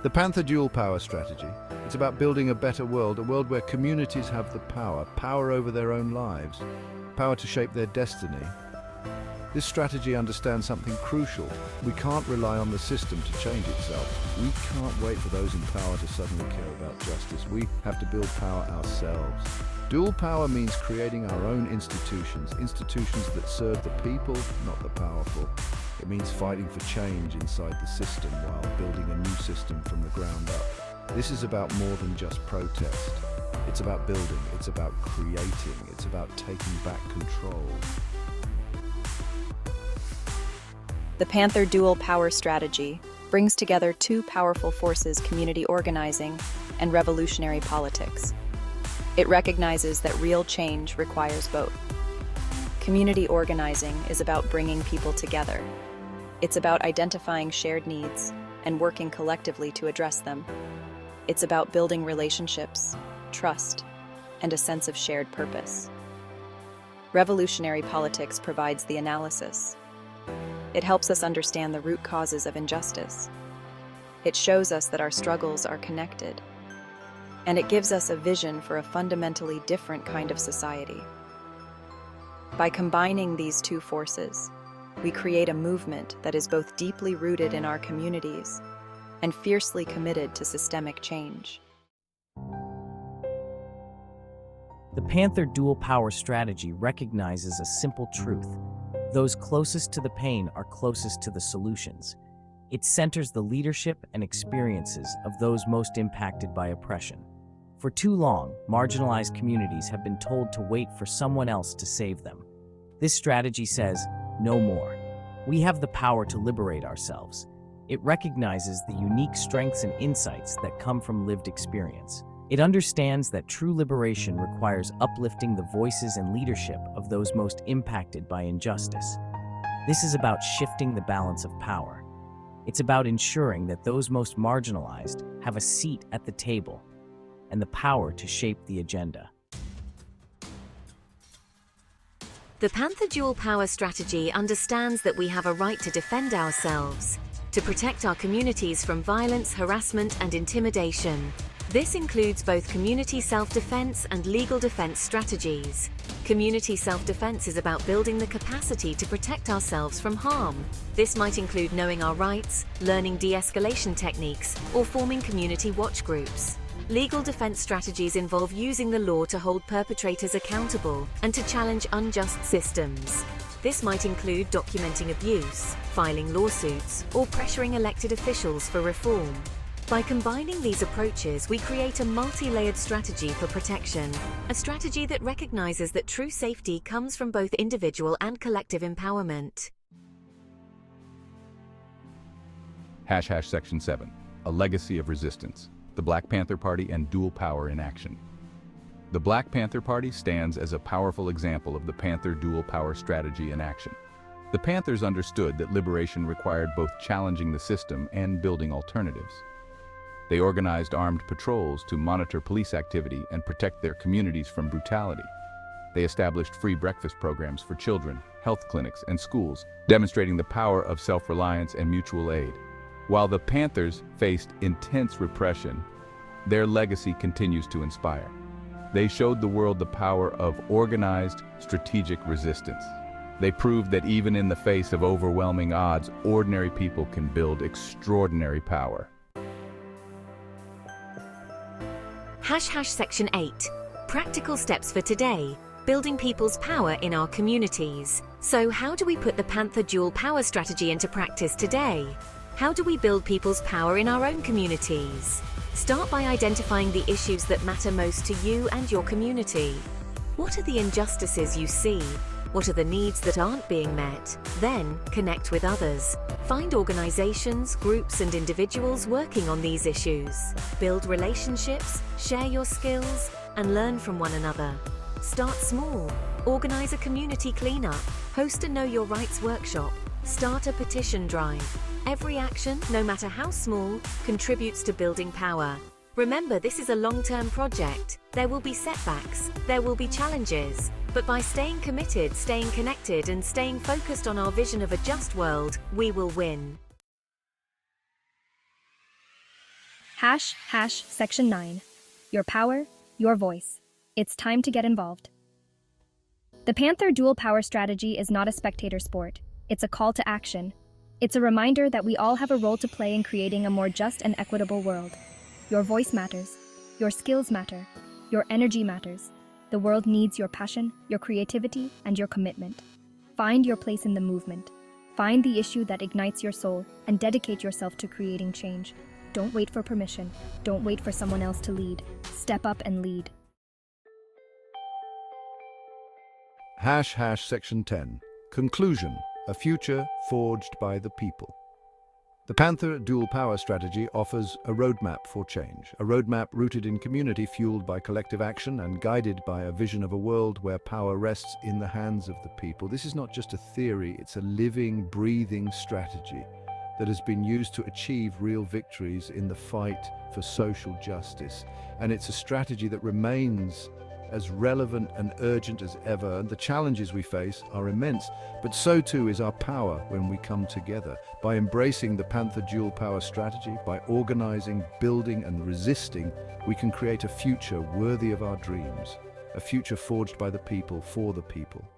The Panther Dual Power Strategy. It's about building a better world, a world where communities have the power over their own lives, power to shape their destiny. This strategy understands something crucial. We can't rely on the system to change itself. We can't wait for those in power to suddenly care about justice. We have to build power ourselves. Dual power means creating our own institutions that serve the people, not the powerful. It means fighting for change inside the system while building a new system from the ground up. This is about more than just protest. It's about building, it's about creating, it's about taking back control. The Panther Dual Power Strategy brings together two powerful forces: community organizing and revolutionary politics. It recognizes that real change requires both. Community organizing is about bringing people together. It's about identifying shared needs and working collectively to address them. It's about building relationships, trust, and a sense of shared purpose. Revolutionary politics provides the analysis. It helps us understand the root causes of injustice. It shows us that our struggles are connected. And it gives us a vision for a fundamentally different kind of society. By combining these two forces, we create a movement that is both deeply rooted in our communities and fiercely committed to systemic change. The Panther Dual Power Strategy recognizes a simple truth. Those closest to the pain are closest to the solutions. It centers the leadership and experiences of those most impacted by oppression. For too long, marginalized communities have been told to wait for someone else to save them. This strategy says, no more. We have the power to liberate ourselves. It recognizes the unique strengths and insights that come from lived experience. It understands that true liberation requires uplifting the voices and leadership of those most impacted by injustice. This is about shifting the balance of power. It's about ensuring that those most marginalized have a seat at the table and the power to shape the agenda. The Panther Dual Power Strategy understands that we have a right to defend ourselves, to protect our communities from violence, harassment, and intimidation. This includes both community self-defense and legal defense strategies. Community self-defense is about building the capacity to protect ourselves from harm. This might include knowing our rights, learning de-escalation techniques, or forming community watch groups. Legal defense strategies involve using the law to hold perpetrators accountable and to challenge unjust systems. This might include documenting abuse, filing lawsuits, or pressuring elected officials for reform. By combining these approaches, we create a multi-layered strategy for protection, a strategy that recognizes that true safety comes from both individual and collective empowerment. Section 7, a legacy of resistance. The Black Panther Party and dual power in action. The Black Panther Party stands as a powerful example of the Panther Dual Power Strategy in action. The Panthers understood that liberation required both challenging the system and building alternatives. They organized armed patrols to monitor police activity and protect their communities from brutality. They established free breakfast programs for children, health clinics, and schools, demonstrating the power of self-reliance and mutual aid. While the Panthers faced intense repression, their legacy continues to inspire. They showed the world the power of organized, strategic resistance. They proved that even in the face of overwhelming odds, ordinary people can build extraordinary power. Section 8. Practical steps for today. Building people's power in our communities. So how do we put the Panther Dual Power Strategy into practice today? How do we build people's power in our own communities? Start by identifying the issues that matter most to you and your community. What are the injustices you see? What are the needs that aren't being met? Then, connect with others. Find organizations, groups, and individuals working on these issues. Build relationships, share your skills, and learn from one another. Start small. Organize a community cleanup. Host a Know Your Rights workshop. Start a petition drive. Every action, no matter how small, contributes to building power. Remember, this is a long-term project. There will be setbacks, there will be challenges, but by staying committed, staying connected, and staying focused on our vision of a just world, we will win. Section 9. Your power, your voice. It's time to get involved. The Panther Dual Power Strategy is not a spectator sport. It's a call to action. It's a reminder that we all have a role to play in creating a more just and equitable world. Your voice matters. Your skills matter. Your energy matters. The world needs your passion, your creativity, and your commitment. Find your place in the movement. Find the issue that ignites your soul and dedicate yourself to creating change. Don't wait for permission. Don't wait for someone else to lead. Step up and lead. Section 10. Conclusion. A future forged by the people. The Panther Dual Power Strategy offers a roadmap for change, a roadmap rooted in community, fueled by collective action and guided by a vision of a world where power rests in the hands of the people. This is not just a theory, it's a living, breathing strategy that has been used to achieve real victories in the fight for social justice. And it's a strategy that remains as relevant and urgent as ever. The challenges we face are immense, but so too is our power when we come together. By embracing the Panther Dual Power Strategy, by organizing, building, and resisting, we can create a future worthy of our dreams, a future forged by the people, for the people.